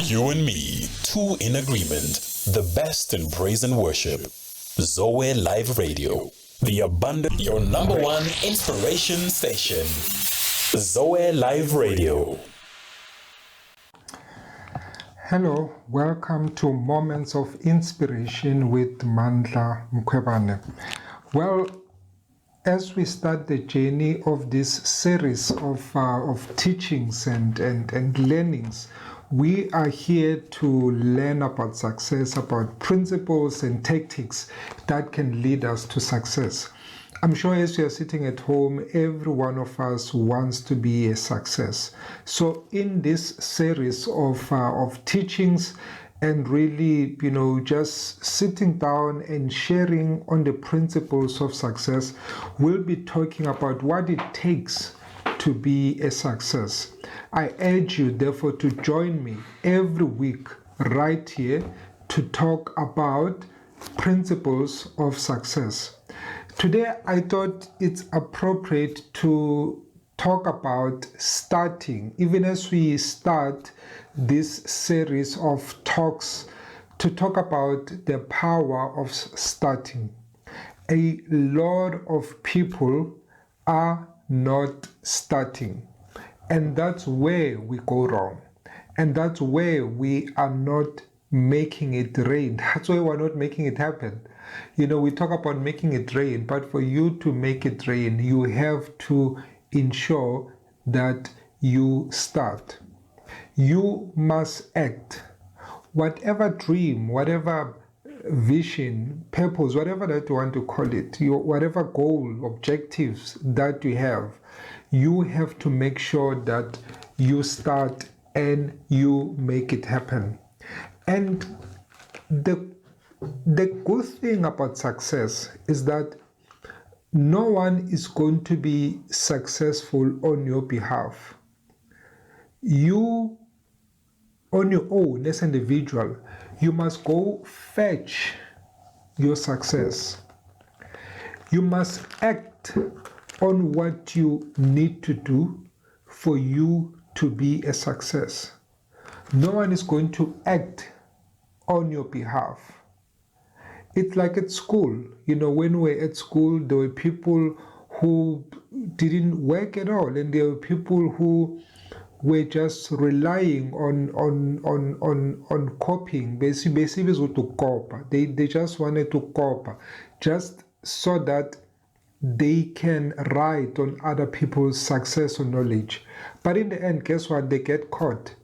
You and me, two in agreement. The best in praise and worship. Zoe Live Radio. The abundant, your number one inspiration station. Zoe Live Radio. Hello, welcome to Moments of Inspiration with Mandla Mkhwebane. Well, as we start the journey of this series of teachings and learnings, we are here to learn about success, about principles and tactics that can lead us to success. I'm sure as you are sitting at home, every one of us wants to be a success. So in this series of teachings and really, just sitting down and sharing on the principles of success, we'll be talking about what it takes to be a success. I urge you, therefore, to join me every week right here to talk about principles of success. Today, I thought it's appropriate to talk about starting, even as we start this series of talks, to talk about the power of starting. A lot of people are not starting, and that's where we go wrong, and that's where we are not making it rain. That's why we're not making it happen. We talk about making it rain, but for you to make it rain, you have to ensure that you start. You must act. Whatever dream, whatever vision, purpose, whatever that you want to call it, whatever goal, objectives that you have to make sure that you start and you make it happen. And the good thing about success is that no one is going to be successful on your behalf. You, on your own, as an individual, you must go fetch your success. You must act on what you need to do for you to be a success. No one is going to act on your behalf. It's like at school. When we were at school, there were people who didn't work at all, and there were people who were just relying on copying. Basically, to copy. They just wanted to copy, just so that they can write on other people's success or knowledge. But in the end, guess what? They get caught.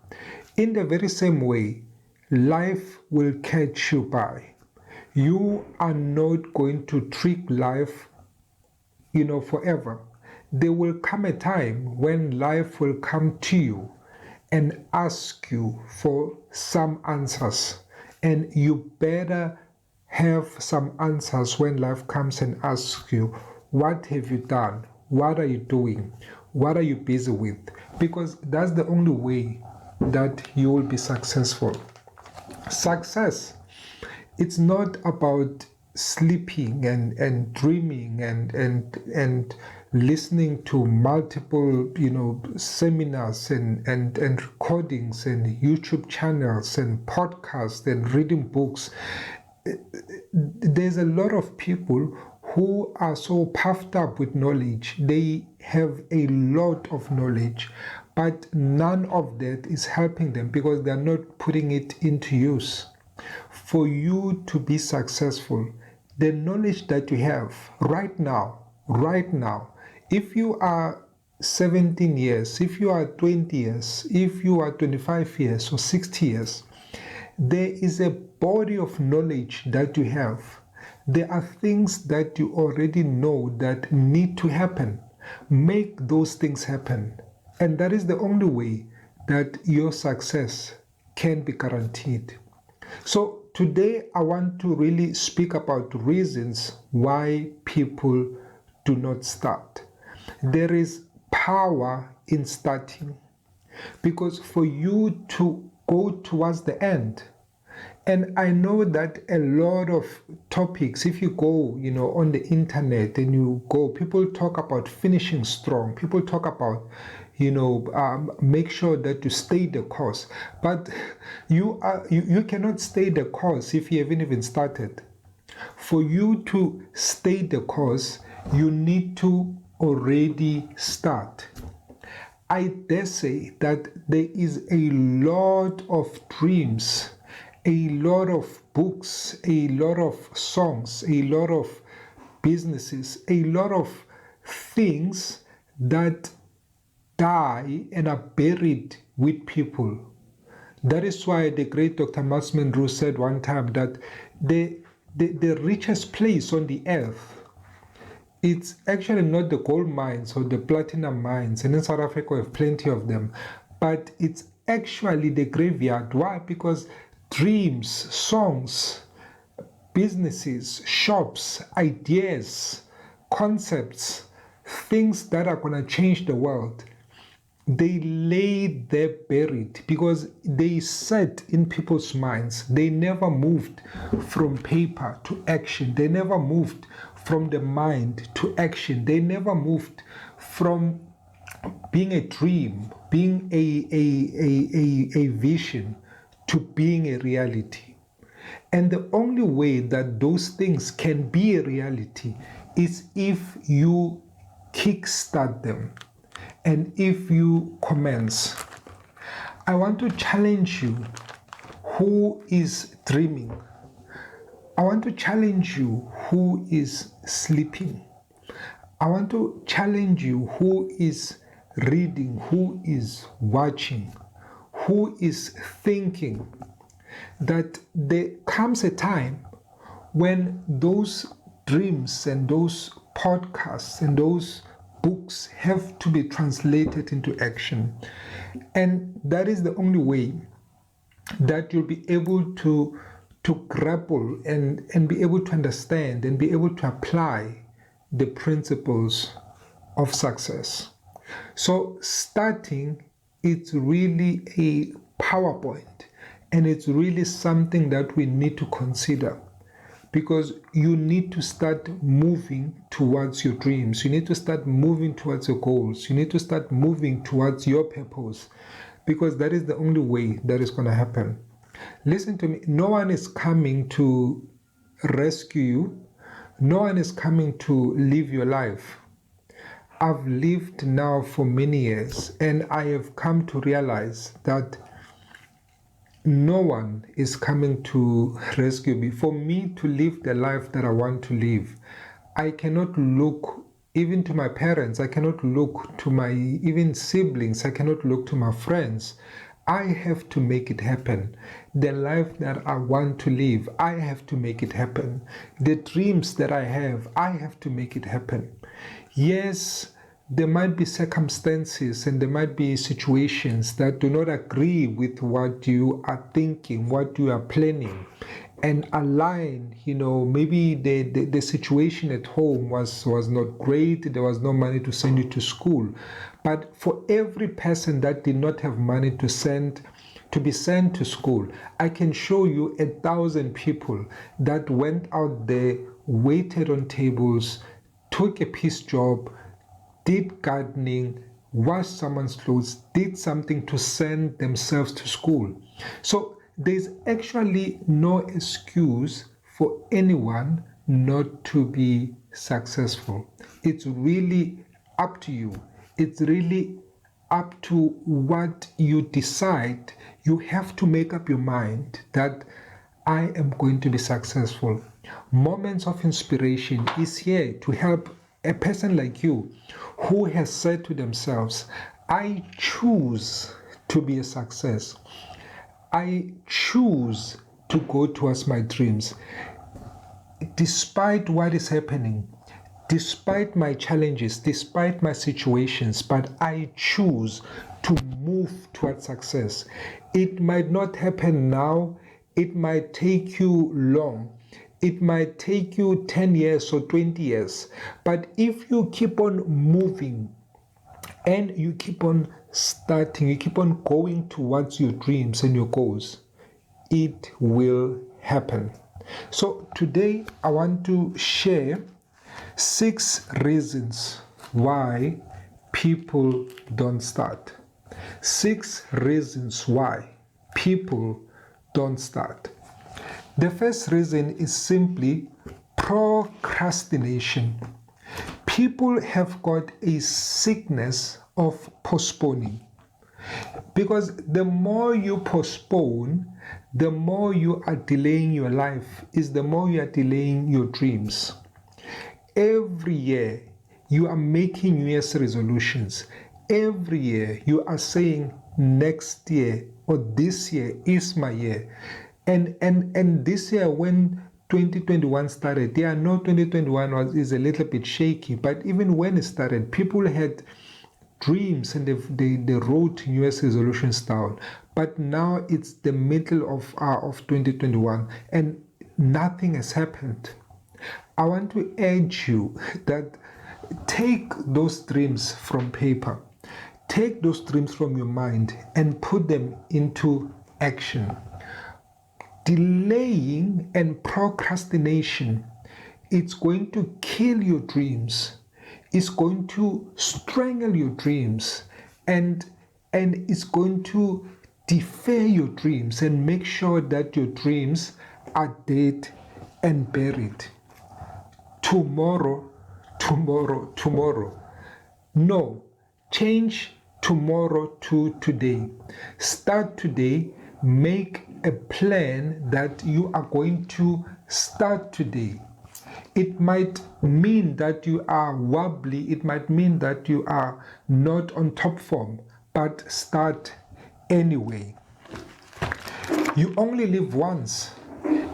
In the very same way, life will catch you by. You are not going to trick life, forever. There will come a time when life will come to you and ask you for some answers. And you better have some answers when life comes and asks you, what have you done? What are you doing? What are you busy with? Because that's the only way that you will be successful. Success, it's not about sleeping and dreaming and listening to multiple seminars and recordings and YouTube channels and podcasts and reading books. There's a lot of people who are so puffed up with knowledge. They have a lot of knowledge, but none of that is helping them because they're not putting it into use. For you to be successful, the knowledge that you have right now, if you are 17 years, if you are 20 years, if you are 25 years or 60 years, there is a body of knowledge that you have. There are things that you already know that need to happen. Make those things happen. And that is the only way that your success can be guaranteed. So today I want to really speak about reasons why people do not start. There is power in starting, because for you to go towards the end, and I know that a lot of topics, if you go, on the internet and you go, people talk about finishing strong. People talk about, make sure that you stay the course. But you cannot stay the course if you haven't even started. For you to stay the course, you need to already start. I dare say that there is a lot of dreams, a lot of books, a lot of songs, a lot of businesses, a lot of things that die and are buried with people. That is why the great Dr. Miles Monroe said one time that the richest place on the earth, it's actually not the gold mines or the platinum mines, and in South Africa we have plenty of them, but it's actually the graveyard. Why? Because dreams, songs, businesses, shops, ideas, concepts, things that are going to change the world, they lay there buried because they sat in people's minds. They never moved from paper to action. They never moved from the mind to action. They never moved from being a dream, being a vision, to being a reality. And the only way that those things can be a reality is if you kickstart them and if you commence. I want to challenge you who is dreaming. I want to challenge you who is sleeping. I want to challenge you who is reading, who is watching, who is thinking, that there comes a time when those dreams and those podcasts and those books have to be translated into action. And that is the only way that you'll be able to grapple and be able to understand and be able to apply the principles of success. So starting, it's really a PowerPoint, and it's really something that we need to consider, because you need to start moving towards your dreams. You need to start moving towards your goals. You need to start moving towards your purpose, because that is the only way that is going to happen. Listen to me. No one is coming to rescue you. No one is coming to live your life. I've lived now for many years, and I have come to realize that no one is coming to rescue me. For me to live the life that I want to live, I cannot look even to my parents. I cannot look to my even siblings. I cannot look to my friends. I have to make it happen. The life that I want to live, I have to make it happen. The dreams that I have to make it happen. Yes, there might be circumstances and there might be situations that do not agree with what you are thinking, what you are planning, and align. Maybe the situation at home was not great. There was no money to send you to school. But for every person that did not have money to be sent to school, I can show you 1,000 people that went out there, waited on tables, took a piece job, did gardening, washed someone's clothes, did something to send themselves to school. So there's actually no excuse for anyone not to be successful. It's really up to you. It's really up to what you decide. You have to make up your mind that I am going to be successful. Moments of Inspiration is here to help a person like you who has said to themselves, I choose to be a success. I choose to go towards my dreams. Despite what is happening, despite my challenges, despite my situations, but I choose to move towards success. It might not happen now. It might take you long. It might take you 10 years or 20 years. But if you keep on moving and you keep on starting, you keep on going towards your dreams and your goals, it will happen. So today I want to share 6 reasons why people don't start. 6 reasons why people don't start. The first reason is simply procrastination. People have got a sickness of postponing. Because the more you postpone, the more you are delaying your life, is the more you are delaying your dreams. Every year, you are making New Year's resolutions. Every year, you are saying next year or this year is my year. And this year, when 2021 started, yeah, I know 2021 is a little bit shaky, but even when it started, people had dreams and they wrote New Year's resolutions down. But now it's the middle of 2021 and nothing has happened. I want to urge you that take those dreams from paper, take those dreams from your mind and put them into action. Delaying and procrastination, it's going to kill your dreams. It's going to strangle your dreams and it's going to defer your dreams and make sure that your dreams are dead and buried. Tomorrow. No, change tomorrow to today. Start today. Make a plan that you are going to start today. It might mean that you are wobbly. It might mean that you are not on top form, but start anyway. You only live once,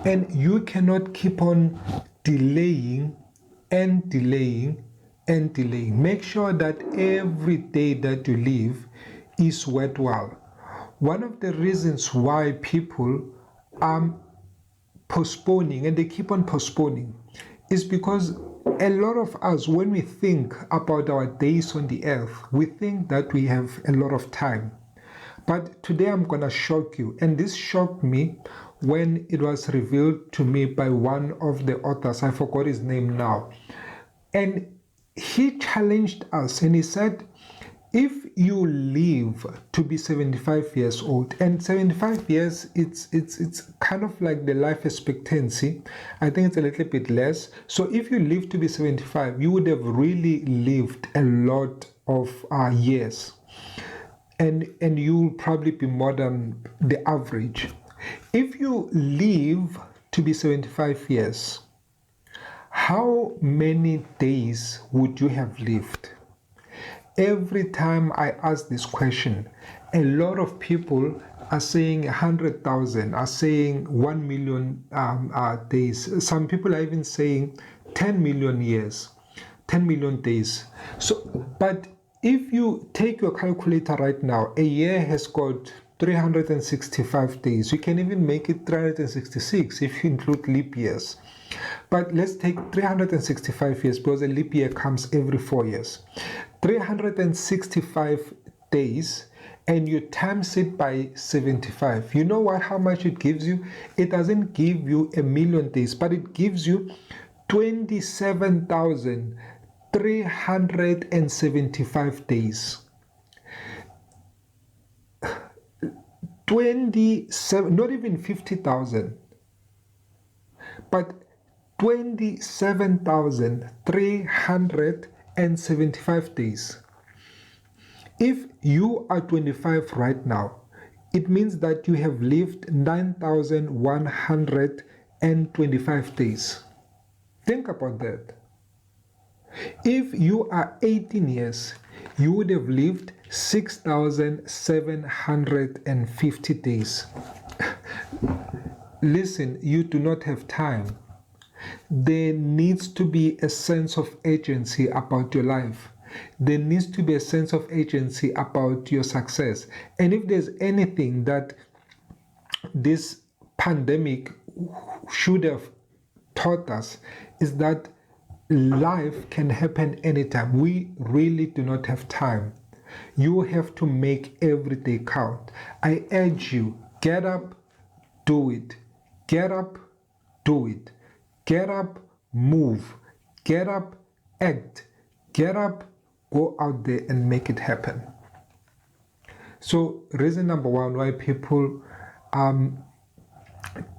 and you cannot keep on delaying and delaying and delaying. Make sure that every day that you live is worthwhile. One of the reasons why people are postponing and they keep on postponing is because a lot of us, when we think about our days on the earth, we think that we have a lot of time. But today I'm going to shock you, and this shocked me when it was revealed to me by one of the authors. I forgot his name now. And he challenged us and he said, if you live to be 75 years old, and 75 years, it's kind of like the life expectancy. I think it's a little bit less. So if you live to be 75, you would have really lived a lot of years. And you'll probably be more than the average. If you live to be 75 years, how many days would you have lived? Every time I ask this question, a lot of people are saying 100,000, are saying 1 million days. Some people are even saying 10 million years, 10 million days. So, but if you take your calculator right now, a year has got 365 days. You can even make it 366 if you include leap years. But let's take 365 years because a leap year comes every 4 years. 365 days and you times it by 75. You know what? How much it gives you? It doesn't give you a million days, but it gives you 27,375 days. 27, not even 50,000, but 27,375 days. If you are 25 right now, it means that you have lived 9,125 days. Think about that. If you are 18 years, you would have lived 6,750 days. Listen, you do not have time. There needs to be a sense of agency about your life. There needs to be a sense of agency about your success. And if there's anything that this pandemic should have taught us, is that life can happen anytime. We really do not have time. You have to make every day count. I urge you, get up, do it. Get up, do it. Get up, move. Get up, act. Get up, go out there and make it happen. So reason number one why people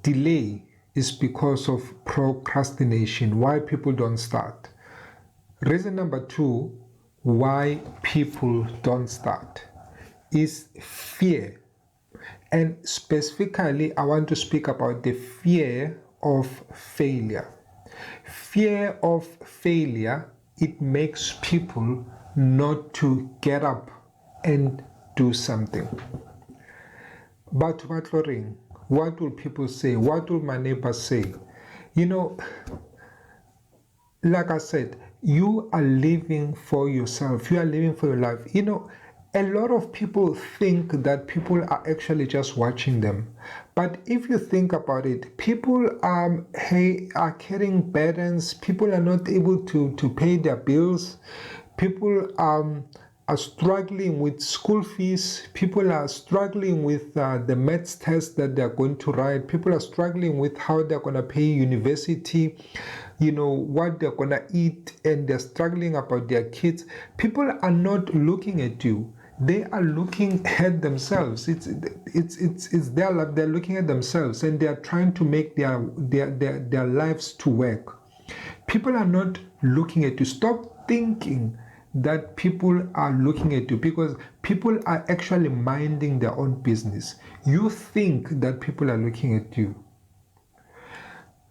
delay is because of procrastination, why people don't start. Reason number two why people don't start is fear. And specifically, I want to speak about the fear of failure. Fear of failure, it makes people not to get up and do something. But what will people say? What will my neighbors say? You know, like I said, you are living for yourself. You are living for your life. You know, a lot of people think that people are actually just watching them. But if you think about it, people are carrying burdens. People are not able to pay their bills. People are struggling with school fees. People are struggling with the maths test that they're going to write. People are struggling with how they're going to pay university, you know, what they're going to eat, and they're struggling about their kids. People are not looking at you. They are looking at themselves. It's their life. They're looking at themselves, and they are trying to make their lives to work. People are not looking at you. Stop thinking that people are looking at you, because people are actually minding their own business. You think that people are looking at you.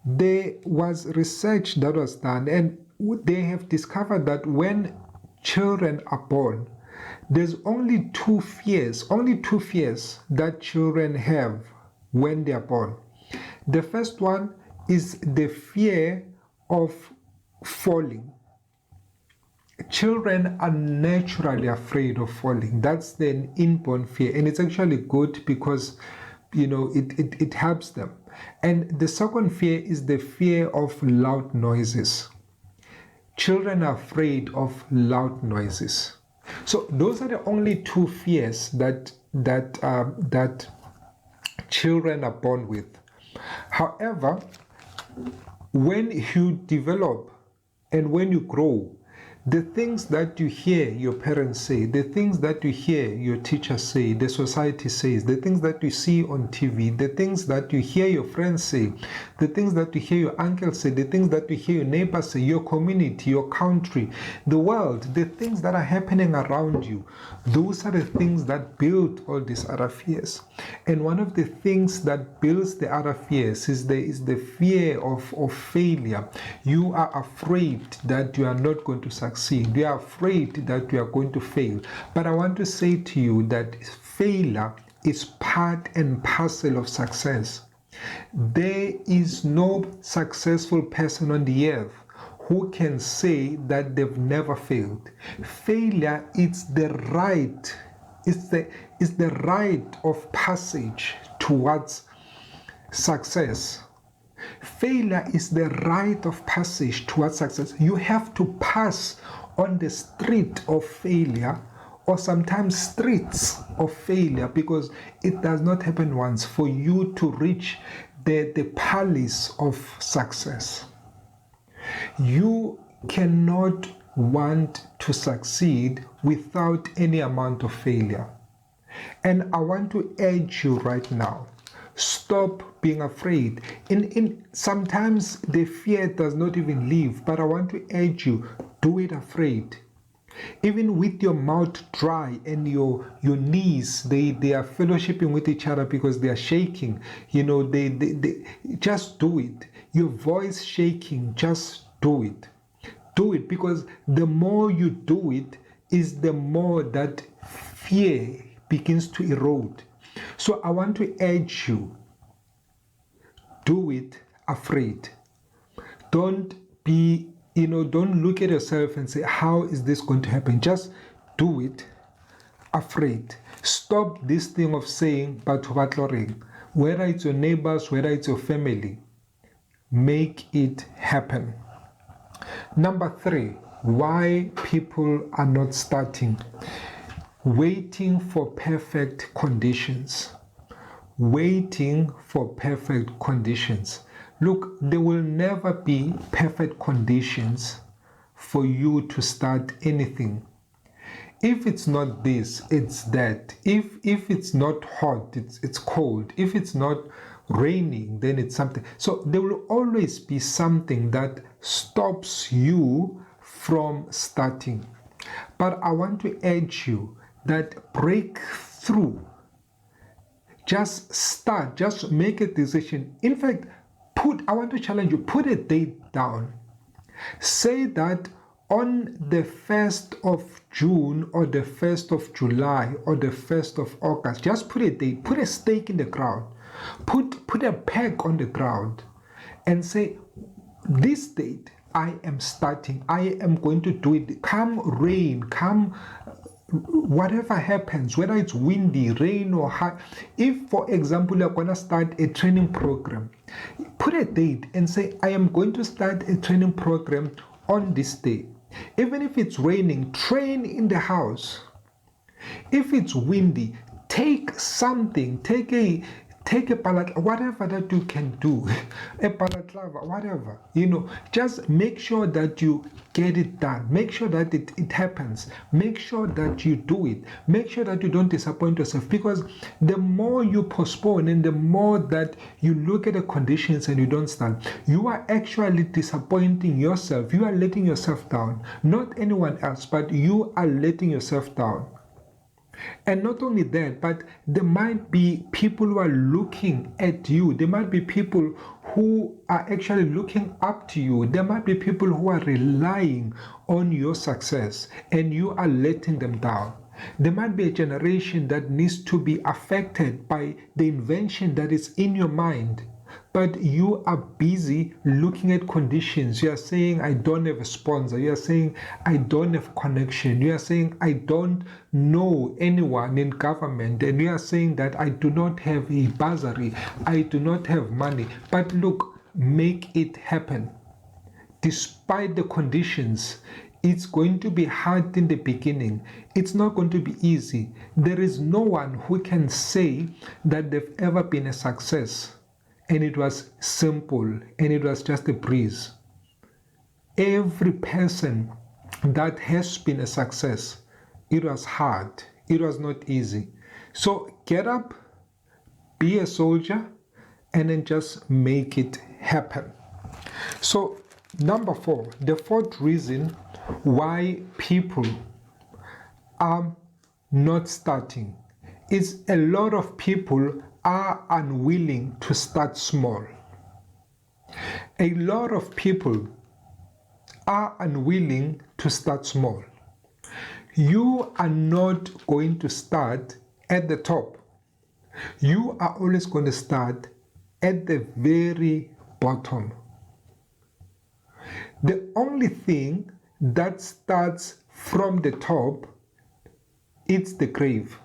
There was research that was done, and they have discovered that when children are born, there's only two fears that children have when they are born. The first one is the fear of falling. Children are naturally afraid of falling. That's the inborn fear, and it's actually good because, you know, it helps them. And the second fear is the fear of loud noises. Children are afraid of loud noises. So those are the only two fears that children are born with. However, when you develop and when you grow, the things that you hear your parents say, the things that you hear your teachers say, the society says, the things that you see on TV, the things that you hear your friends say, the things that you hear your uncle say, the things that you hear your neighbors say, your community, your country, the world, the things that are happening around you, those are the things that build all these other fears. And one of the things that builds the other fears is the fear of failure. You are afraid that you are not going to succeed. You are afraid that you are going to fail. But I want to say to you that failure is part and parcel of success. There is no successful person on the earth who can say that they've never failed. Failure is the right, it's the rite of passage towards success. Failure is the rite of passage towards success. You have to pass on the street of failure, or sometimes streets of failure, because it does not happen once for you to reach the palace of success. You cannot want to succeed without any amount of failure. And I want to urge you right now, stop being afraid. Sometimes the fear does not even leave, but I want to urge you, do it afraid. Even with your mouth dry and your knees, they are fellowshipping with each other because they are shaking. You know, they just do it. Your voice shaking, just do it. Do it, because the more you do it is the more that fear begins to erode. So I want to urge you, do it afraid. Don't look at yourself and say, how is this going to happen? Just do it afraid. Stop this thing of saying, but whether it's your neighbors, whether it's your family, make it happen. Number 3, why people are not starting. Waiting for perfect conditions. Waiting for perfect conditions. Look, there will never be perfect conditions for you to start anything. If it's not this, it's that. If it's not hot, it's cold. If it's not raining, then it's something. So there will always be something that stops you from starting. But I want to urge you that break through. Just start, just make a decision. In fact, I want to challenge you, put a date down. Say that on the 1st of June or the 1st of July or the 1st of August, just put a date, put a stake in the ground, put a peg on the ground and say, this date I am starting, I am going to do it, come rain, come whatever happens, whether it's windy, rain or high. If, for example, you're going to start a training program, put a date and say, I am going to start a training program on this day. Even if it's raining, train in the house. If it's windy, take something, take a palat, whatever that you can do, a palatlava, whatever, just make sure that you get it done. Make sure that it happens. Make sure that you do it. Make sure that you don't disappoint yourself, because the more you postpone and the more that you look at the conditions and you don't start, you are actually disappointing yourself. You are letting yourself down. Not anyone else, but you are letting yourself down. And not only that, but there might be people who are looking at you. There might be people who are actually looking up to you. There might be people who are relying on your success and you are letting them down. There might be a generation that needs to be affected by the invention that is in your mind. But you are busy looking at conditions. You are saying, I don't have a sponsor. You are saying, I don't have connection. You are saying, I don't know anyone in government. And you are saying that I do not have a bursary. I do not have money. But look, make it happen. Despite the conditions, it's going to be hard in the beginning. It's not going to be easy. There is no one who can say that they've ever been a success and it was simple and it was just a breeze. Every person that has been a success, it was hard. It was not easy. So get up, be a soldier, and then just make it happen. So number 4, the fourth reason why people are not starting is a lot of people are unwilling to start small. A lot of people are unwilling to start small. You are not going to start at the top. You are always going to start at the very bottom. The only thing that starts from the top, it's the grave.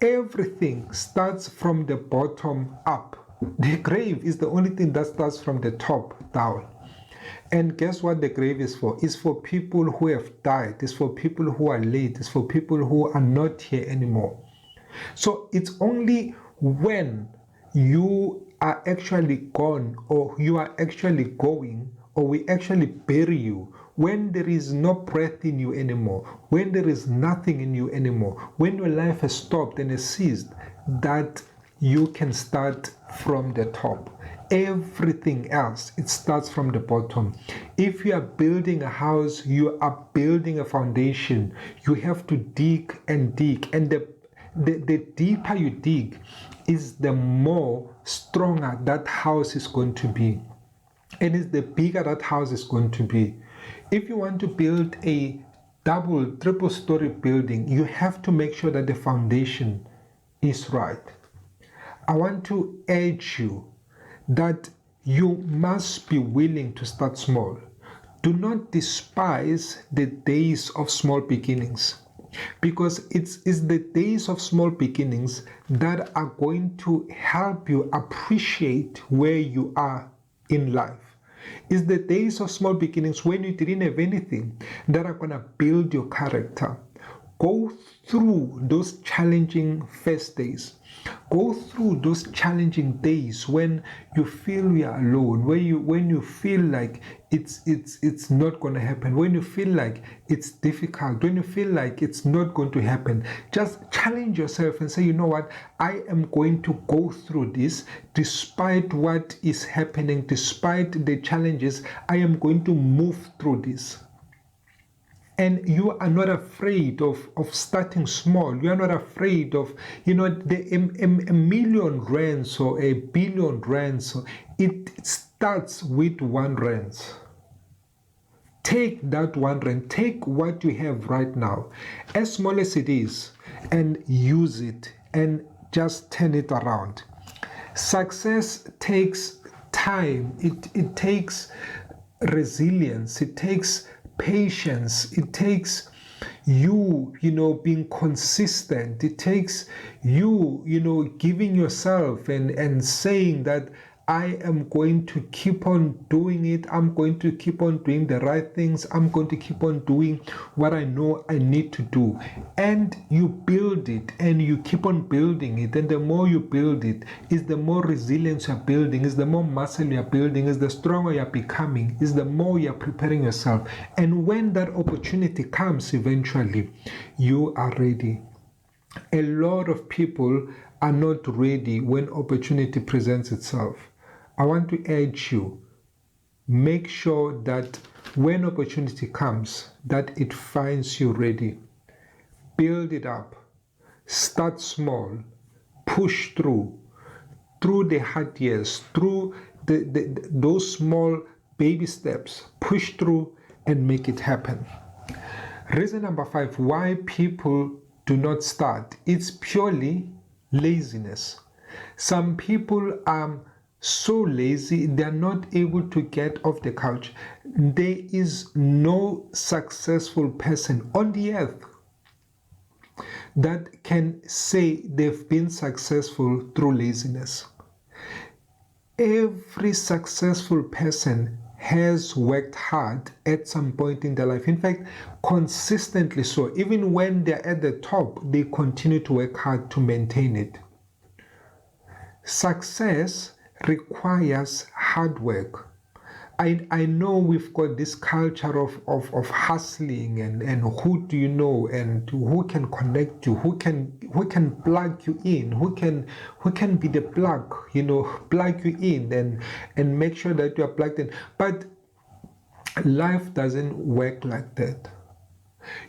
Everything starts from the bottom up. The grave is the only thing that starts from the top down. And guess what the grave is for? It's for people who have died. It's for people who are late. It's for people who are not here anymore. So it's only when you are actually gone, or you are actually going, or we actually bury you, when there is no breath in you anymore, when there is nothing in you anymore, when your life has stopped and has ceased, that you can start from the top. Everything else, it starts from the bottom. If you are building a house, you are building a foundation. You have to dig and dig, and the deeper you dig is the more stronger that house is going to be, and it's the bigger that house is going to be. If you want to build a double, triple story building, you have to make sure that the foundation is right. I want to urge you that you must be willing to start small. Do not despise the days of small beginnings, because it's the days of small beginnings that are going to help you appreciate where you are in life. It's the days of small beginnings when you didn't have anything that are going to build your character. go through those challenging first days. Go through those challenging days when you feel you are alone, when you feel like it's not going to happen, when you feel like it's difficult, when you feel like it's not going to happen. Just challenge yourself and say, you know what, I am going to go through this despite what is happening, despite the challenges. I am going to move through this. And you are not afraid of starting small. You are not afraid of, a million rands or a billion rands. It starts with 1 rand. Take that 1 rand. Take what you have right now, as small as it is, and use it and just turn it around. Success takes time. It takes resilience. It takes patience. It takes you, being consistent. It takes you, giving yourself and saying that I am going to keep on doing it. I'm going to keep on doing the right things. I'm going to keep on doing what I know I need to do. And you build it and you keep on building it. And the more you build it, is the more resilience you're building, is the more muscle you're building, is the stronger you're becoming, is the more you're preparing yourself. And when that opportunity comes eventually, you are ready. A lot of people are not ready when opportunity presents itself. I want to urge you, make sure that when opportunity comes, that it finds you ready. Build it up. Start small. Push through the hard years, through those small baby steps. Push through and make it happen. Reason number 5, why people do not start. It's purely laziness. Some people are so lazy, they're not able to get off the couch. There is no successful person on the earth that can say they've been successful through laziness. Every successful person has worked hard at some point in their life. In fact, consistently so. Even when they're at the top, they continue to work hard to maintain it. Success requires hard work. I know we've got this culture of hustling and who do you know and who can connect you, who can plug you in, who can be the plug, plug you in and make sure that you are plugged in. But life doesn't work like that.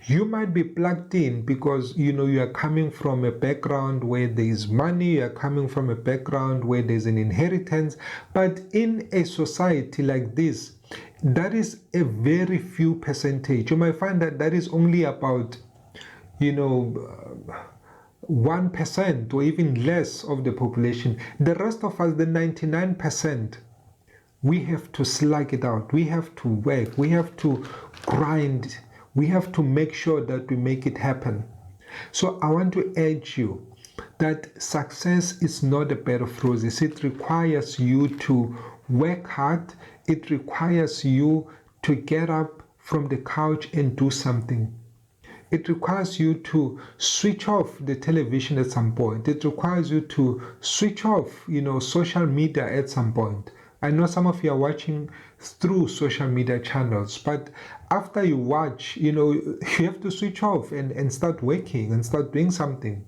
You might be plugged in because you are coming from a background where there is money, you are coming from a background where there's an inheritance, but in a society like this, that is a very few percentage. You might find that is only about 1% or even less of the population. The rest of us, the 99%, we have to slug it out. We have to work. We have to grind. We have to make sure that we make it happen. So I want to urge you that success is not a bed of roses. It requires you to work hard. It requires you to get up from the couch and do something. It requires you to switch off the television at some point. It requires you to switch off, social media at some point. I know some of you are watching through social media channels, but after you watch, you have to switch off and start working and start doing something.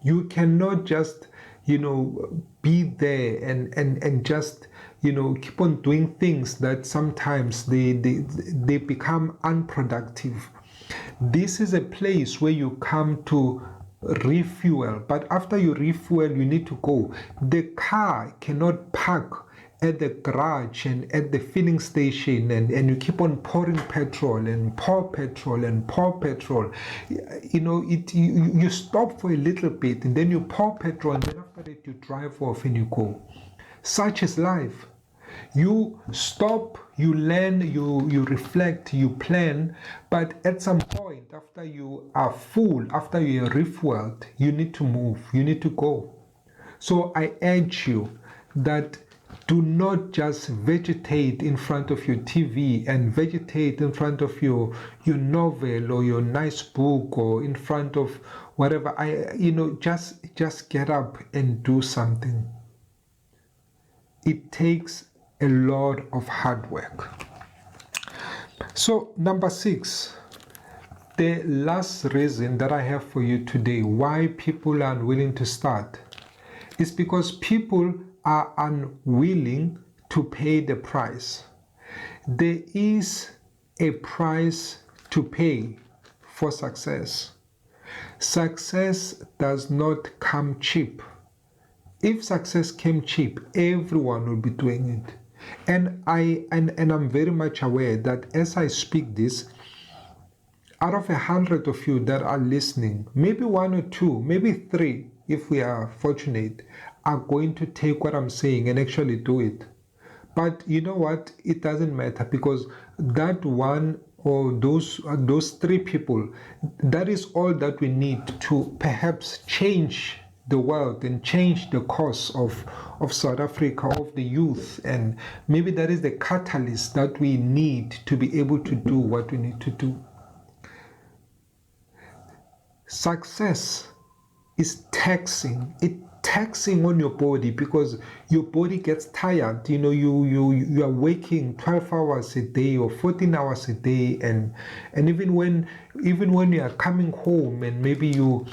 You cannot just, be there and just, keep on doing things that sometimes they become unproductive. This is a place where you come to refuel, but after you refuel, you need to go. The car cannot park at the garage and at the filling station and you keep on pouring petrol and pour petrol and pour petrol. You stop for a little bit and then you pour petrol and then after that you drive off and you go. Such is life. You stop, you learn, you reflect, you plan, but at some point after you are full, after you are refueled, you need to move, you need to go. So I urge you that Do not just vegetate in front of your TV and vegetate in front of your novel or your nice book or in front of whatever. Just get up and do something. It takes a lot of hard work. So, number 6, the last reason that I have for you today why people are unwilling to start is because people are unwilling to pay the price. There is a price to pay for success. Success does not come cheap. If success came cheap, everyone will be doing it. And I'm very much aware that as I speak this, out of 100 of you that are listening, maybe 1 or 2, maybe 3, if we are fortunate, are going to take what I'm saying and actually do it. But you know what? It doesn't matter, because that one or those 3 people, that is all that we need to perhaps change the world and change the course of South Africa, of the youth. And maybe that is the catalyst that we need to be able to do what we need to do. Success is taxing. It's taxing on your body, because your body gets tired. You are working 12 hours a day or 14 hours a day, and even when you are coming home and maybe you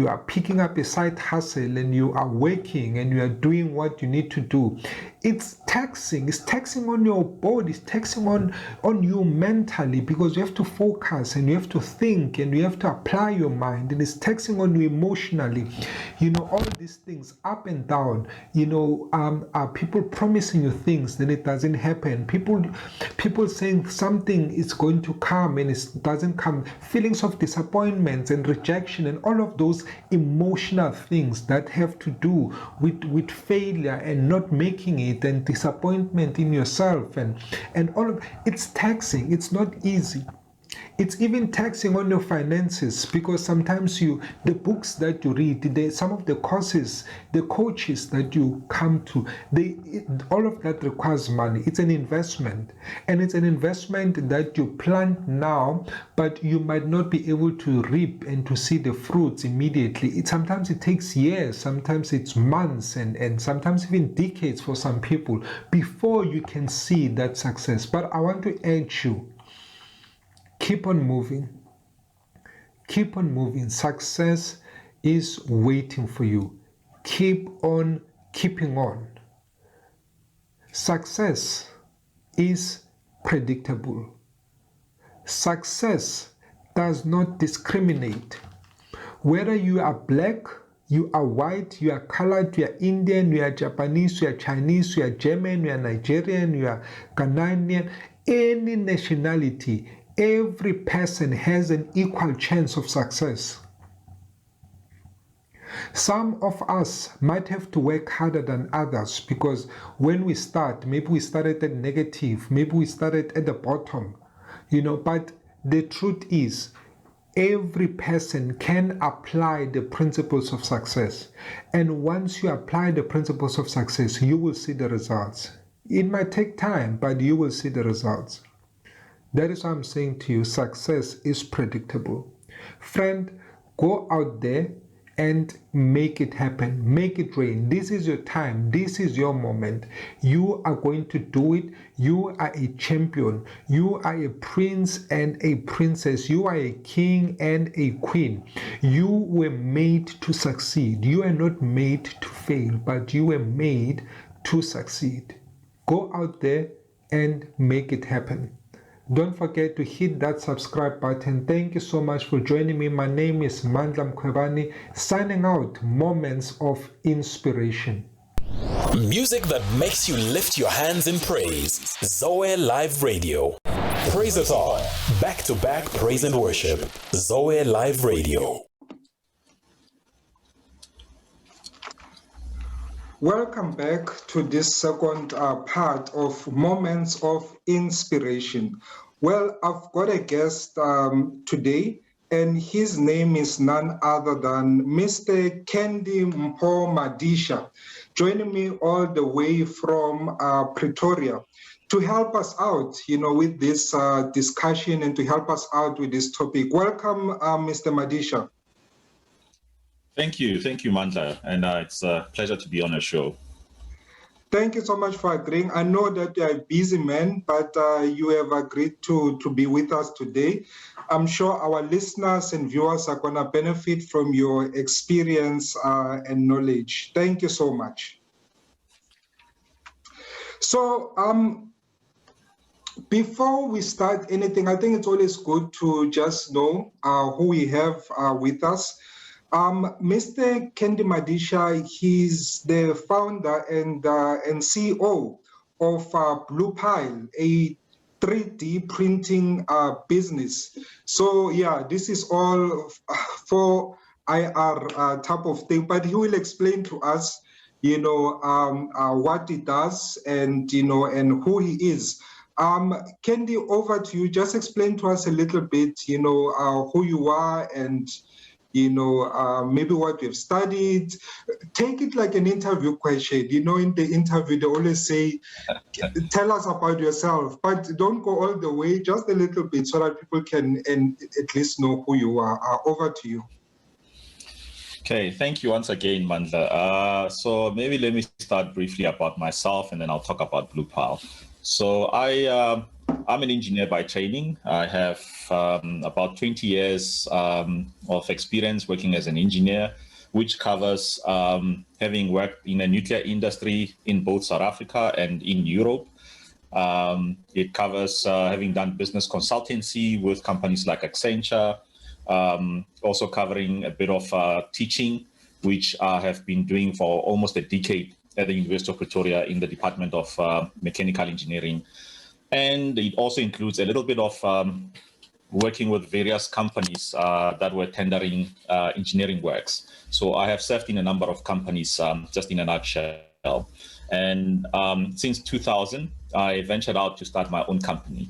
are picking up a side hustle and you are working and you are doing what you need to do, it's taxing. It's taxing on your body. It's taxing on you mentally, because you have to focus and you have to think and you have to apply your mind, and it's taxing on you emotionally. All these things up and down. Are people promising you things, then it doesn't happen. People saying something is going to come and it doesn't come. Feelings of disappointment and rejection and all of those emotional things that have to do with failure and not making it, and disappointment in yourself, and all of it's taxing. It's not easy. It's even taxing on your finances, because sometimes the books that you read, some of the courses, the coaches that you come to, all of that requires money. It's an investment, and it's an investment that you plant now, but you might not be able to reap and to see the fruits immediately. Sometimes it takes years, sometimes it's months, and sometimes even decades for some people before you can see that success. But I want to urge you, keep on moving. Keep on moving. Success is waiting for you. Keep on keeping on. Success is predictable. Success does not discriminate. Whether you are black, you are white, you are colored, you are Indian, you are Japanese, you are Chinese, you are German, you are Nigerian, you are Ghanaian, any nationality, every person has an equal chance of success. Some of us might have to work harder than others, because when we start, maybe we started at negative, maybe we started at the bottom, but the truth is, every person can apply the principles of success. And once you apply the principles of success, you will see the results. It might take time, but you will see the results. That is why I'm saying to you, success is predictable. Friend, go out there and make it happen. Make it rain. This is your time. This is your moment. You are going to do it. You are a champion. You are a prince and a princess. You are a king and a queen. You were made to succeed. You are not made to fail, but you were made to succeed. Go out there and make it happen. Don't forget to hit that subscribe button. Thank you so much for joining me. My name is Mandla Mkhwebane, signing out Moments of Inspiration. Music that makes you lift your hands in praise. Zoe Live Radio. Praise-a-thon. Back-to-back praise and worship. Zoe Live Radio. Welcome back to this second part of Moments of Inspiration. Well, I've got a guest today, and his name is none other than Mr. Kendi Mpho Madisha. joining me all the way from Pretoria to help us out, with this discussion and to help us out with this topic. Welcome, Mr. Madisha. Thank you, Mandla, and it's a pleasure to be on the show. Thank you so much for agreeing. I know that you're a busy man, but you have agreed to be with us today. I'm sure our listeners and viewers are going to benefit from your experience and knowledge. Thank you so much. So, before we start anything, I think it's always good to just know who we have with us. Mr. Kendi Madisha, he's the founder and CEO of Blue Pile, a 3D printing business. So yeah, this is all for IR type of thing, but he will explain to us, what he does and, and who he is. Kendi, over to you. Just explain to us a little bit, who you are and, maybe what you've studied. Take it like an interview question. In the interview, they always say, tell us about yourself, but don't go all the way, just a little bit so that people can at least know who you are. Over to you. Okay, thank you once again, Mandla. So maybe let me start briefly about myself and then I'll talk about Blue Pile. So I'm an engineer by training. I have about 20 years of experience working as an engineer, which covers having worked in the nuclear industry in both South Africa and in Europe. It covers having done business consultancy with companies like Accenture, also covering a bit of teaching, which I have been doing for almost a decade at the University of Pretoria in the Department of Mechanical Engineering. And it also includes a little bit of working with various companies that were tendering engineering works. So I have served in a number of companies, just in a nutshell. And since 2000, I ventured out to start my own company,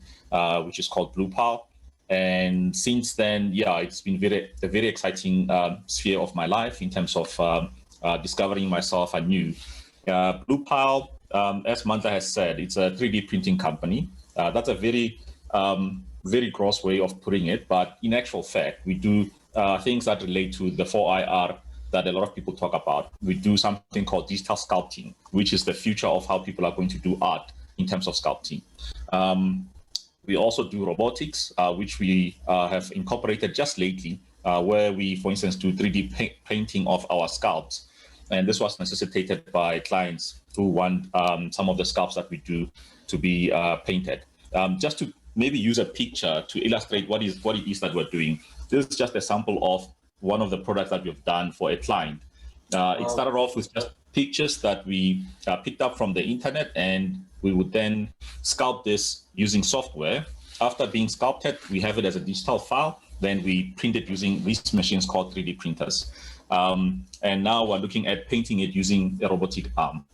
which is called Blue Pile. And since then, yeah, it's been a very exciting sphere of my life in terms of discovering myself anew. Blue Pile, as Mandla has said, it's a 3D printing company. That's a very, very gross way of putting it. But in actual fact, we do things that relate to the 4IR that a lot of people talk about. We do something called digital sculpting, which is the future of how people are going to do art in terms of sculpting. We also do robotics, which we have incorporated just lately, where we, for instance, do 3D painting of our sculpts. And this was necessitated by clients who want some of the sculpts that we do to be painted. Just to maybe use a picture to illustrate what it is that we're doing. This is just a sample of one of the products that we've done for a client. It started off with just pictures that we picked up from the internet, and we would then sculpt this using software. After being sculpted, we have it as a digital file. Then we print it using these machines called 3D printers. And now we're looking at painting it using a robotic arm.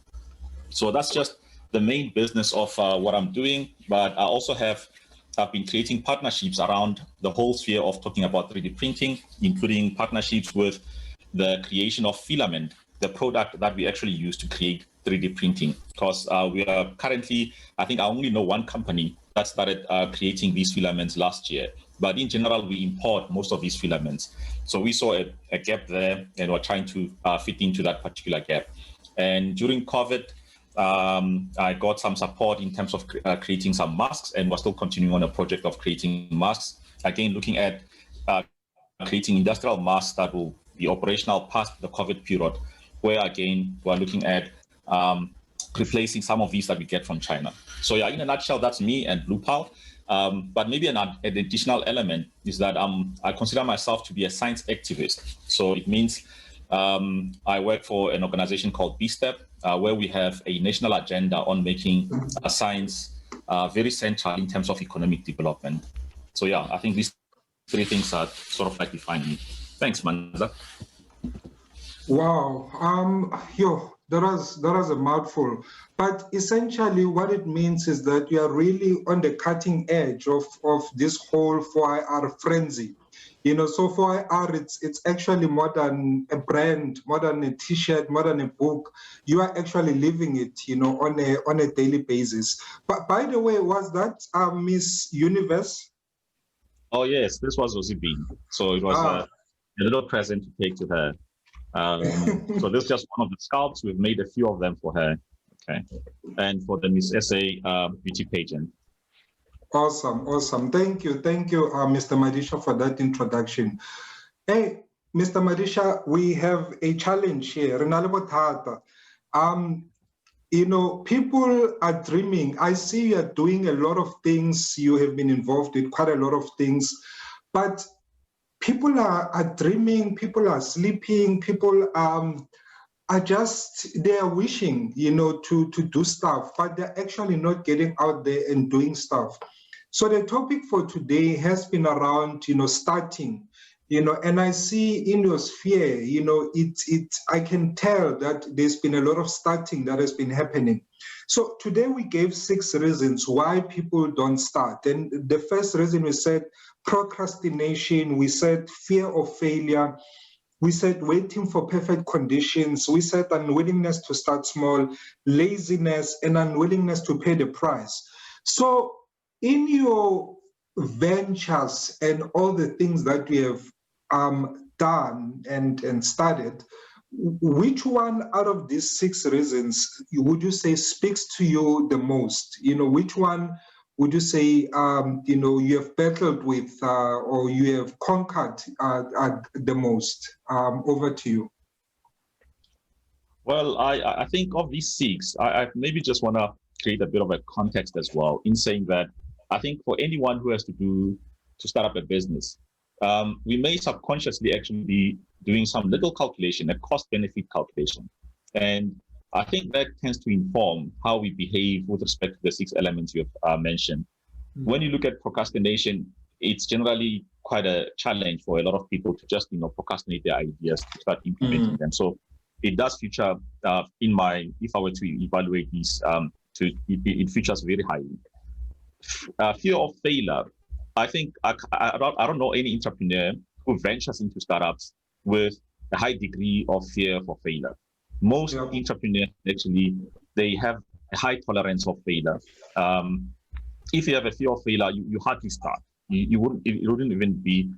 So that's just the main business of what I'm doing. But I also I've been creating partnerships around the whole sphere of talking about 3D printing, including partnerships with the creation of filament, the product that we actually use to create 3D printing. Because we are currently, I think I only know one company that started creating these filaments last year. But in general, we import most of these filaments. So we saw a gap there, and we're trying to fit into that particular gap. And during COVID, I got some support in terms of creating some masks, and we're still continuing on a project of creating masks. Again, looking at creating industrial masks that will be operational past the COVID period, where again, we're looking at replacing some of these that we get from China. So yeah, in a nutshell, that's me and Blue Pile. But maybe an additional element is that I consider myself to be a science activist. So it means I work for an organization called B-Step, where we have a national agenda on making science very central in terms of economic development. So yeah, I think these three things are sort of like defining me. Thanks, Mandla. Wow. That was a mouthful. But essentially what it means is that you are really on the cutting edge of this whole 4IR frenzy. So for IR, it's actually more than a brand, more than a T-shirt, more than a book. You are actually living it, on a daily basis. But by the way, was that Miss Universe? Oh yes, this was Ozibin. So it was a little present to take to her. So this is just one of the scalps. We've made a few of them for her. Okay, and for the Miss SA beauty pageant. Awesome. Thank you, Mr. Madisha, for that introduction. Hey, Mr. Madisha, we have a challenge here. People are dreaming. I see you are doing a lot of things. You have been involved in quite a lot of things, but people are dreaming. People are sleeping. People they are wishing, to do stuff, but they're actually not getting out there and doing stuff. So the topic for today has been around, starting, and I see in your sphere, I can tell that there's been a lot of starting that has been happening. So today we gave 6 reasons why people don't start. And the first reason we said procrastination, we said fear of failure, we said waiting for perfect conditions, we said unwillingness to start small, laziness, and unwillingness to pay the price. So in your ventures and all the things that we have done and started, which one out of these 6 reasons would you say speaks to you the most? Which one would you say you have battled with or you have conquered the most? Over to you. Well, I think of these 6, I maybe just want to create a bit of a context as well in saying that I think for anyone who has to start up a business, we may subconsciously actually be doing some little calculation, a cost-benefit calculation. And I think that tends to inform how we behave with respect to the 6 elements you have mentioned. Mm-hmm. When you look at procrastination, it's generally quite a challenge for a lot of people to just, procrastinate their ideas to start implementing them. So it does feature if I were to evaluate these, it features very highly. Fear of failure. I think I don't know any entrepreneur who ventures into startups with a high degree of fear for failure. Most entrepreneurs actually, they have a high tolerance of failure. If you have a fear of failure, you hardly start. It wouldn't even be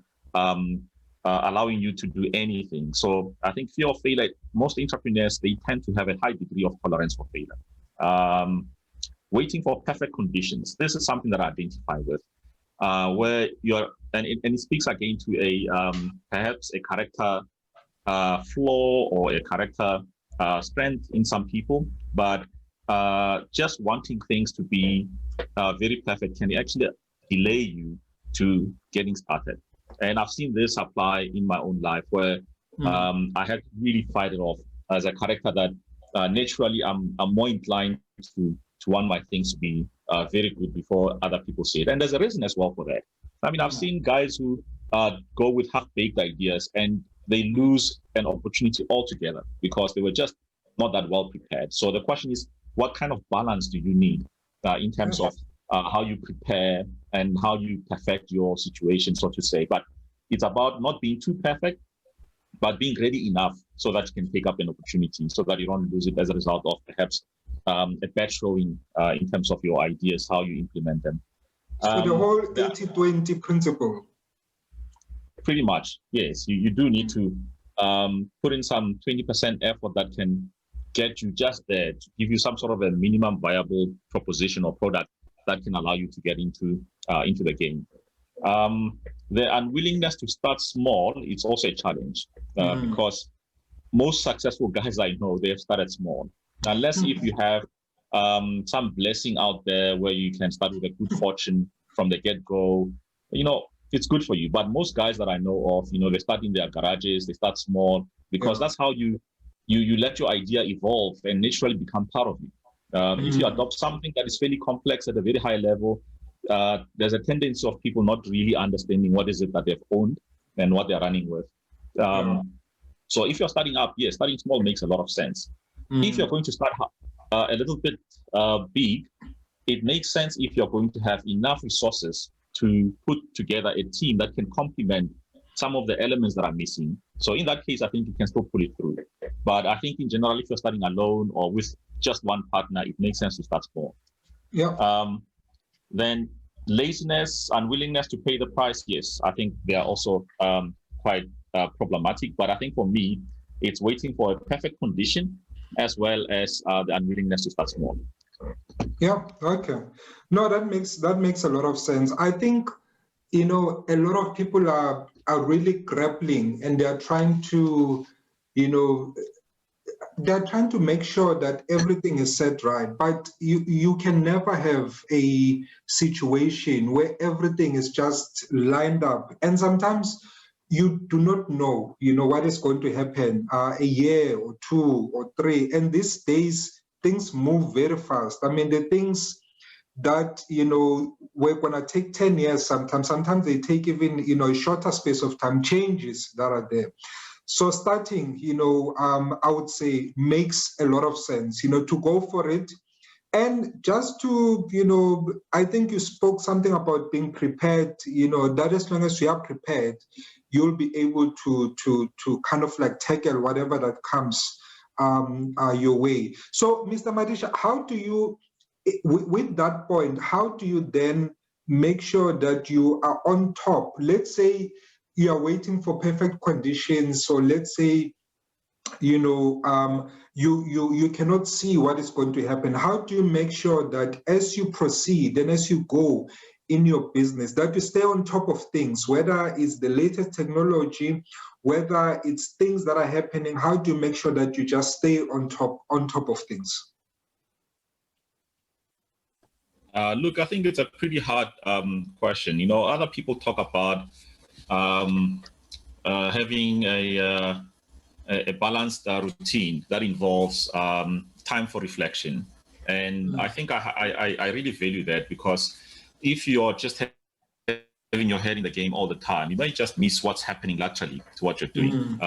allowing you to do anything. So I think fear of failure, most entrepreneurs, they tend to have a high degree of tolerance for failure. Waiting for perfect conditions. This is something that I identify with, where and it speaks again to a perhaps a character flaw or a character strength in some people, but just wanting things to be very perfect can actually delay you to getting started. And I've seen this apply in my own life where I had to really fight it off as a character that naturally I'm more inclined to want my things to be very good before other people see it. And there's a reason as well for that. I mean, I've seen guys who go with half-baked ideas and they lose an opportunity altogether because they were just not that well prepared. So the question is, what kind of balance do you need in terms of how you prepare and how you perfect your situation, so to say? But it's about not being too perfect, but being ready enough so that you can take up an opportunity so that you don't lose it as a result of perhaps a bad showing in terms of your ideas, how you implement them. So the whole 80-20 principle. Pretty much, yes. You do need to put in some 20% effort that can get you just there to give you some sort of a minimum viable proposition or product that can allow you to get into the game. The unwillingness to start small is also a challenge because most successful guys I know, they have started small. Unless if you have some blessing out there where you can start with a good fortune from the get-go, it's good for you. But most guys that I know of, they start in their garages, they start small because that's how you let your idea evolve and naturally become part of you. If you adopt something that is fairly complex at a very high level, there's a tendency of people not really understanding what is it that they've owned and what they're running with. So if you're starting up, starting small makes a lot of sense. If you're going to start a little bit big, it makes sense if you're going to have enough resources to put together a team that can complement some of the elements that are missing. So in that case, I think you can still pull it through. But I think in general, if you're starting alone or with just one partner, it makes sense to start small. Yeah. Then laziness, unwillingness to pay the price, yes, I think they are also quite problematic. But I think for me, it's waiting for a perfect condition as well as the unwillingness to start small. Yeah. Okay. No, that makes a lot of sense. I think, a lot of people are really grappling, and they are trying to, they're trying to make sure that everything is set right, but you can never have a situation where everything is just lined up, and sometimes you do not know what is going to happen a year or 2 or 3, and these days things move very fast. I mean, the things that we're going to take 10 years, sometimes they take even a shorter space of time, changes that are there. So starting, I would say makes a lot of sense, to go for it. And just to, I think you spoke something about being prepared, that as long as you are prepared, you'll be able to kind of like tackle whatever that comes your way. So, Mr. Madisha, how do you, with that point, how do you then make sure that you are on top? Let's say you are waiting for perfect conditions. So let's say, you cannot see what is going to happen. How do you make sure that as you proceed and as you go in your business, that you stay on top of things, whether it's the latest technology, whether it's things that are happening? How do you make sure that you just stay on top of things? Look, I think it's a pretty hard question. Other people talk about having a balanced routine that involves time for reflection. And I think I really value that, because if you're just having your head in the game all the time, you might just miss what's happening laterally to what you're doing.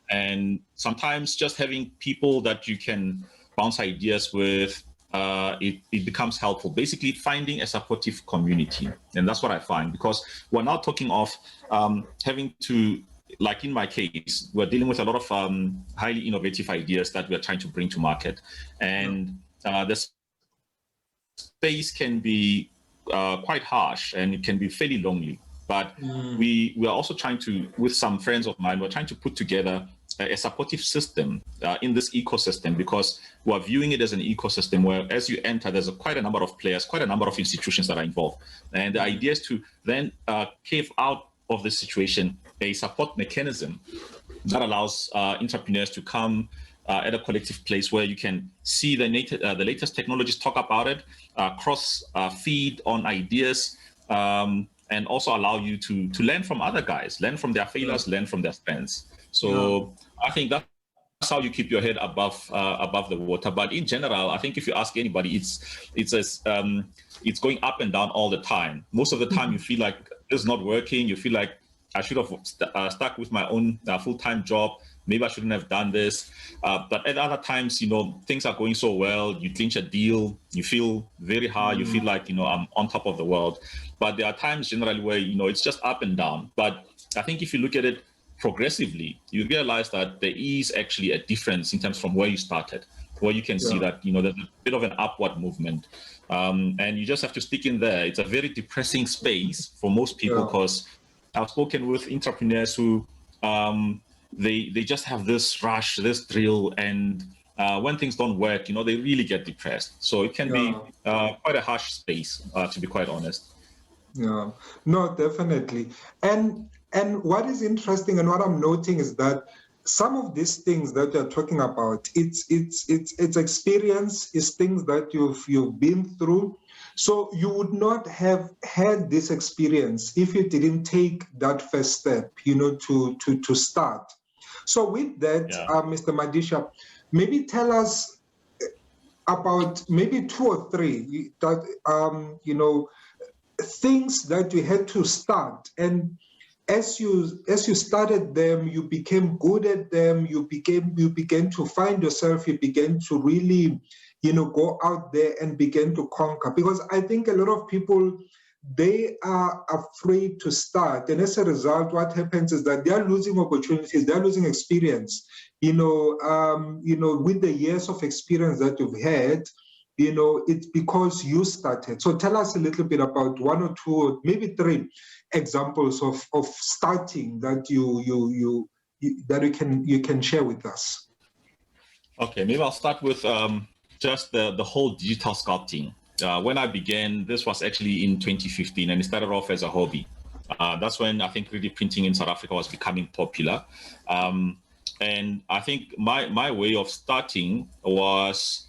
And sometimes just having people that you can bounce ideas with, it becomes helpful. Basically, finding a supportive community. And that's what I find, because we're now talking of having to, like in my case, we're dealing with a lot of highly innovative ideas that we're trying to bring to market. And the space can be quite harsh, and it can be fairly lonely. But we are also trying to, with some friends of mine, we're trying to put together a supportive system in this ecosystem, because we're viewing it as an ecosystem where, as you enter, there's quite a number of players, quite a number of institutions that are involved. And the idea is to then carve out of the situation a support mechanism that allows entrepreneurs to come at a collective place where you can see the latest technologies, talk about it, cross feed on ideas, and also allow you to learn from other guys, learn from their failures, learn from their strengths. So I think that's how you keep your head above the water. But in general, I think if you ask anybody, it's going up and down all the time. Most of the time, you feel like it's not working. You feel like I should have stuck with my own full-time job. Maybe I shouldn't have done this. But at other times, things are going so well. You clinch a deal. You feel very high. You feel like, I'm on top of the world. But there are times generally where, it's just up and down. But I think if you look at it progressively, you realize that there is actually a difference in terms from where you started, where you can see that, there's a bit of an upward movement. And you just have to stick in there. It's a very depressing space for most people, because I've spoken with entrepreneurs who they just have this rush, this thrill, and when things don't work, they really get depressed. So it can be quite a harsh space, to be quite honest. Yeah, no, definitely. And what is interesting and what I'm noting is that some of these things that you're talking about, it's experience, is things that you've been through. So you would not have had this experience if you didn't take that first step, to start. So with that, Mr. Madisha, maybe tell us about maybe 2 or 3 that things that you had to start, and as you started them, you became good at them. You began to find yourself. You began to really, go out there and begin to conquer. Because I think a lot of people, they are afraid to start. And as a result, what happens is that they are losing opportunities, they are losing experience. With the years of experience that you've had, it's because you started. So tell us a little bit about one or two, or maybe three examples of starting that you can share with us. Okay, maybe I'll start with just the whole digital sculpting. When I began, this was actually in 2015, and it started off as a hobby. That's when I think 3D printing in South Africa was becoming popular. And I think my way of starting was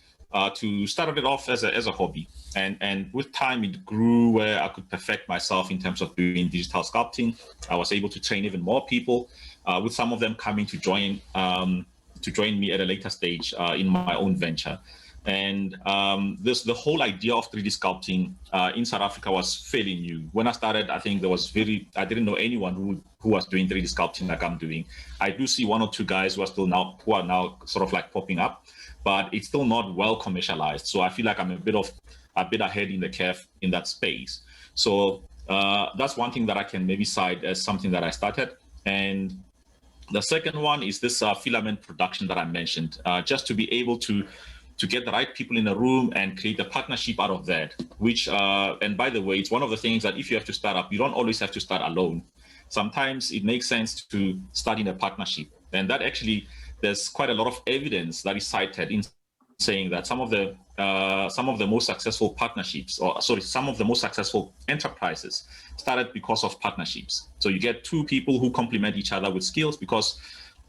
to start it off as a hobby. And with time, it grew where I could perfect myself in terms of doing digital sculpting. I was able to train even more people, with some of them coming to join me at a later stage in my own venture. And the whole idea of 3D sculpting in South Africa was fairly new. When I started, I think I didn't know anyone who was doing 3D sculpting like I'm doing. I do see one or two guys who are now sort of like popping up, but it's still not well commercialized. So I feel like I'm a bit ahead in the curve in that space. So that's one thing that I can maybe cite as something that I started. And the second one is this filament production that I mentioned, just to be able to get the right people in a room and create a partnership out of that, which, and by the way, it's one of the things that if you have to start up, you don't always have to start alone. Sometimes it makes sense to start in a partnership. And that actually, there's quite a lot of evidence that is cited in saying that some of the most successful partnerships, some of the most successful enterprises started because of partnerships. So you get two people who complement each other with skills, because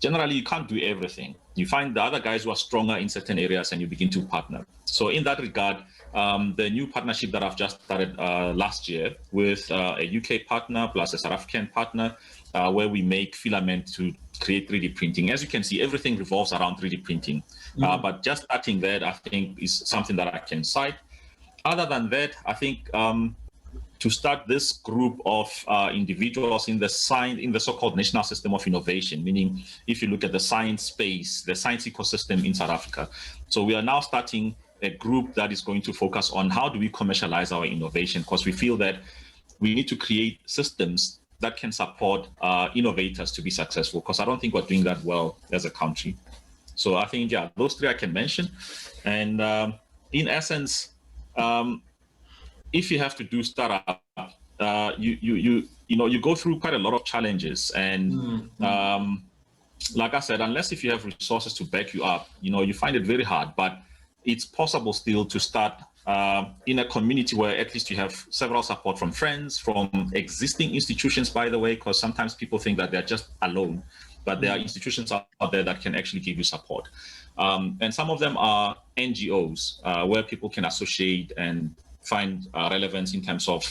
generally you can't do everything. You find the other guys who are stronger in certain areas and you begin to partner. So in that regard, the new partnership that I've just started last year with a UK partner plus a South African partner, where we make filament to create 3D printing. As you can see, everything revolves around 3D printing. But just starting that, I think, is something that I can cite. Other than that, I think to start this group of individuals in the so-called national system of innovation, meaning if you look at the science space, the science ecosystem in South Africa. So we are now starting a group that is going to focus on how do we commercialize our innovation, because we feel that we need to create systems that can support innovators to be successful, because I don't think we're doing that well as a country. So I think, yeah, those three I can mention. And in essence, if you have to do startup, you go through quite a lot of challenges. And like I said, unless if you have resources to back you up, you find it very hard. But it's possible still to start in a community where at least you have several support from friends, from existing institutions, by the way, because sometimes people think that they're just alone. But there are institutions out there that can actually give you support. And some of them are NGOs, where people can associate and find relevance in terms of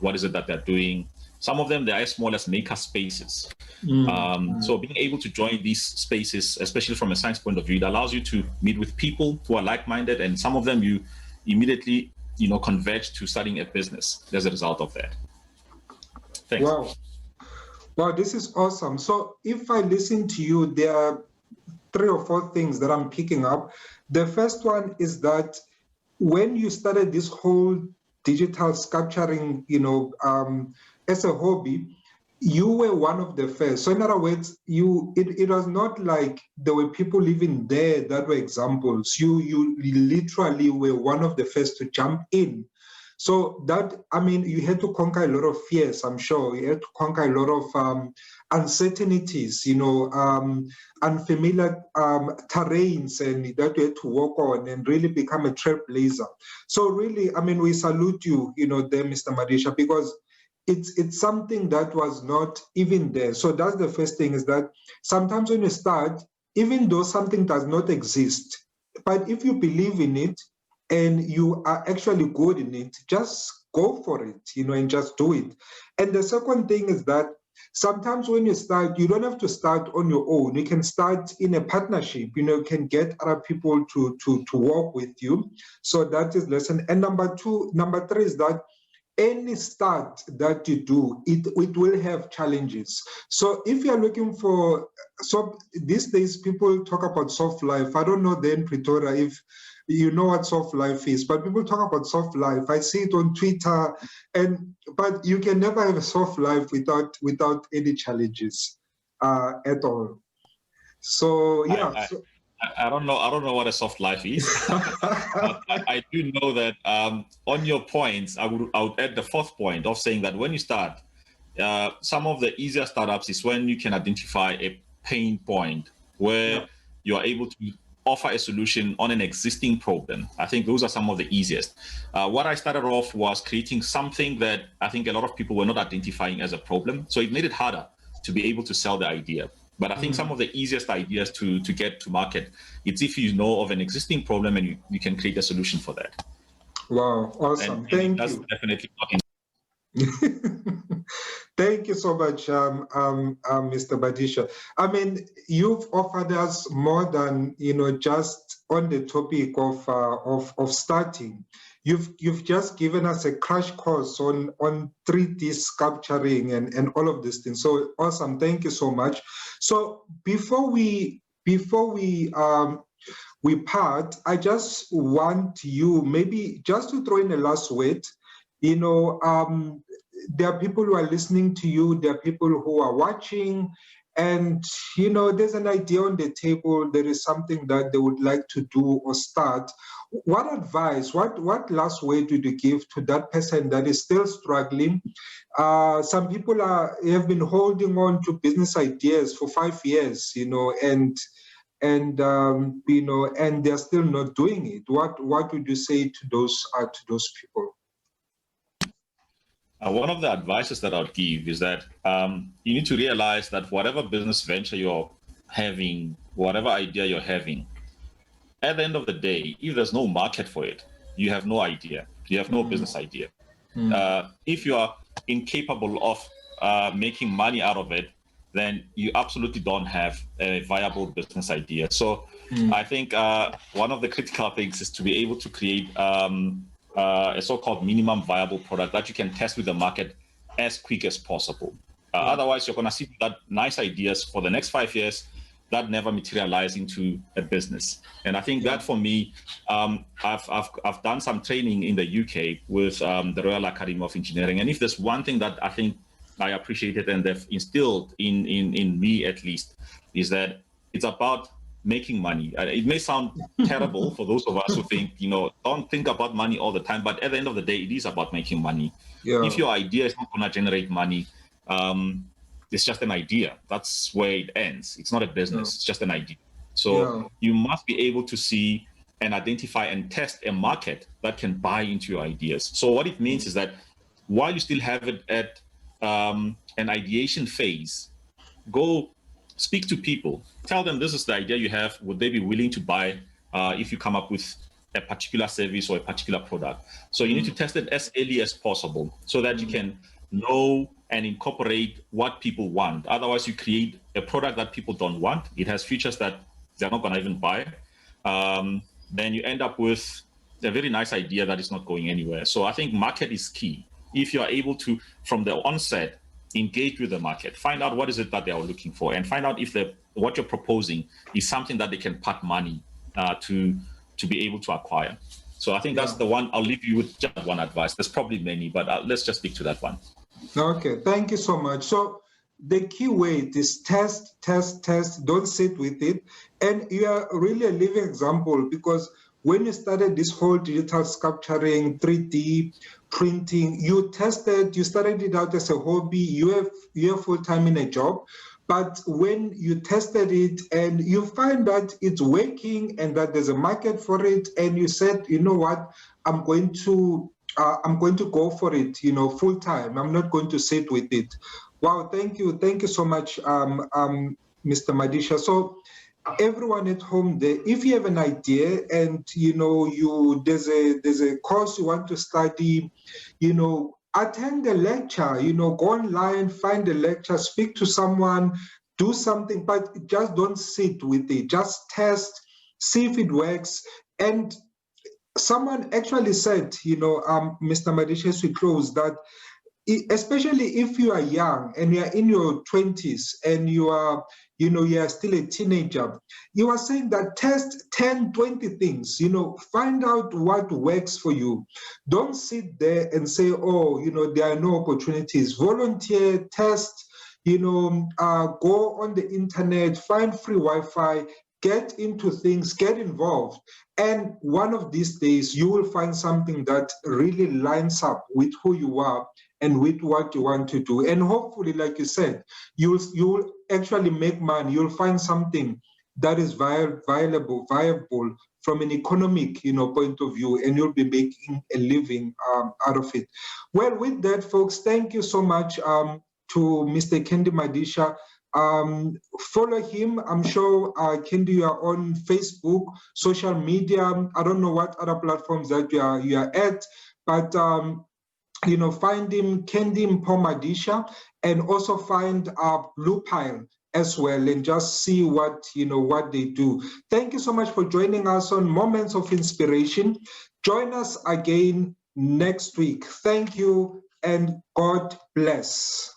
what is it that they're doing. Some of them, they are as small as maker spaces. So being able to join these spaces, especially from a science point of view, it allows you to meet with people who are like-minded, and some of them you immediately, converge to starting a business as a result of that. Thanks. Wow, this is awesome. So if I listen to you, there are 3 or 4 things that I'm picking up. The first one is that when you started this whole digital sculpturing, as a hobby, you were one of the first. So in other words, it was not like there were people living there that were examples. You literally were one of the first to jump in. So that, you had to conquer a lot of fears, I'm sure. You had to conquer a lot of uncertainties, unfamiliar terrains, and that you had to work on and really become a trailblazer. So really, we salute you, there, Mr. Madisha, because it's something that was not even there. So that's the first thing, is that sometimes when you start, even though something does not exist, but if you believe in it, and you are actually good in it, just go for it, and just do it. And the second thing is that sometimes when you start, you don't have to start on your own. You can start in a partnership, you can get other people to work with you. So that is lesson. And number 3 is that any start that you do, it will have challenges. So if you're looking for, so these days people talk about soft life. I don't know then, Pretoria, if you know what soft life is, but people talk about soft life. I see it on Twitter, and but you can never have a soft life without any challenges at all. So yeah. I don't know. I don't know what a soft life is, but I do know that on your points, I would add the fourth point of saying that when you start, some of the easier startups is when you can identify a pain point where you are able to offer a solution on an existing problem. I think those are some of the easiest. What I started off was creating something that I think a lot of people were not identifying as a problem, so it made it harder to be able to sell the idea. But I think some of the easiest ideas to get to market, it's if you know of an existing problem and you can create a solution for that. Wow, awesome. Thank you. Definitely Thank you so much, Mr. Badisha. I mean, you've offered us more than just on the topic of starting. You've just given us a crash course on 3D sculpturing and all of these things. So awesome! Thank you so much. So before we part, I just want you maybe just to throw in a last word. There are people who are listening to you, there are people who are watching, and there's an idea on the table, there is something that they would like to do or start. What advice, what last word would you give to that person that is still struggling? Some people have been holding on to business ideas for 5 years, and they're still not doing it. What would you say to those people? One of the advices that I'd give is that you need to realize that whatever business venture you're having, whatever idea you're having, at the end of the day, if there's no market for it, you have no idea. You have no business idea. If you are incapable of making money out of it, then you absolutely don't have a viable business idea. So I think one of the critical things is to be able to create a so-called minimum viable product that you can test with the market as quick as possible. Otherwise, you're going to see that nice ideas for the next 5 years that never materialize into a business. And I think that for me, I've done some training in the UK with the Royal Academy of Engineering. And if there's one thing that I think I appreciated and they've instilled in me at least, is that it's about making money. It may sound terrible for those of us who think, don't think about money all the time, but at the end of the day, it is about making money. If your idea is not going to generate money, it's just an idea. That's where it ends. It's not a business. It's just an idea. So you must be able to see and identify and test a market that can buy into your ideas. So what it means is that while you still have it at an ideation phase, go speak to people. Tell them this is the idea you have. Would they be willing to buy if you come up with a particular service or a particular product? So you need to test it as early as possible so that you can know and incorporate what people want. Otherwise, you create a product that people don't want. It has features that they're not going to even buy. Then you end up with a very nice idea that is not going anywhere. So I think market is key. If you are able to, from the onset, engage with the market, find out what is it that they are looking for, and find out if what you're proposing is something that they can part money to be able to acquire. So I think that's the one. I'll leave you with just one advice. There's probably many, but let's just stick to that one. Okay, thank you so much. So the key word is test, test, test. Don't sit with it. And you are really a living example, because when you started this whole digital sculpturing, 3D printing, you started it out as a hobby. You're full-time in a job. But when you tested it and you find that it's working and that there's a market for it, and you said, you know what, I'm going to go for it, full time. I'm not going to sit with it. Wow, thank you so much, Mr. Madisha. So everyone at home there, if you have an idea and there's a course you want to study, attend the lecture, go online, find a lecture, speak to someone, do something, but just don't sit with it. Just test, see if it works. And someone actually said, Mr. Madisha, as we close, that especially if you are young and you are in your 20s and you are, you are still a teenager, you are saying that test 10, 20 things, find out what works for you. Don't sit there and say, oh, there are no opportunities. Volunteer, test, go on the internet, find free Wi-Fi, get into things, get involved. And one of these days, you will find something that really lines up with who you are and with what you want to do. And hopefully, like you said, you'll actually make money. You'll find something that is viable from an economic, point of view, and you'll be making a living out of it. Well, with that, folks, thank you so much to Mr. Kendi Madisha. Follow him. I'm sure Kendi, you are on Facebook, social media. I don't know what other platforms that you are at, but find him, Kendi Madisha, and also find Blue Pile as well, and just see what they do. Thank you so much for joining us on Moments of Inspiration. Join us again next week. Thank you, and God bless.